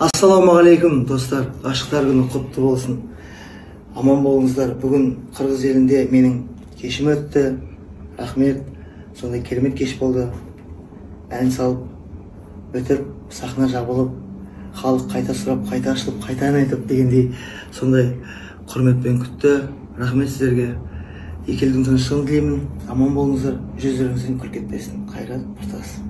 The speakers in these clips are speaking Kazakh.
Ассалаумағалейкум достар, ғашықтар күні құтты болсын. Аман болыңыздар. Бүгін Қырғыз елінде менің кешім өтті. Рахмет. Сондай керемет кеш болды. Ән салып, өтіп, сахна жабылып, халық қайта сұрап, қайта ашылып, қайта ән айтып дегендей сондай құрметпен күтті. Рахмет сіздерге. Екі елдің тыныштығын тілеймін. Аман болыңыздар. Жүздеріңізден күлкі кетпесін. Қайрат Нұртас.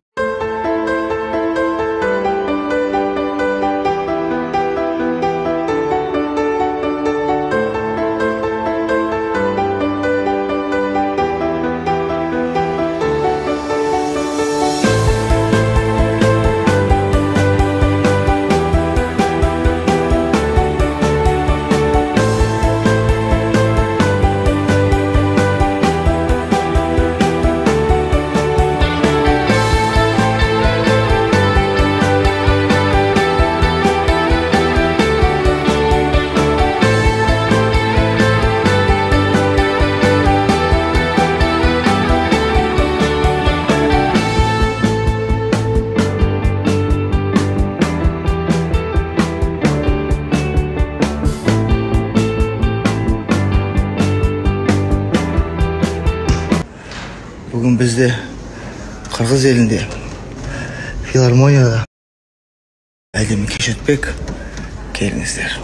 Бүгін бізде Қырғыз елінде филармонияда әдемі кеш өтпек. Келіңіздер.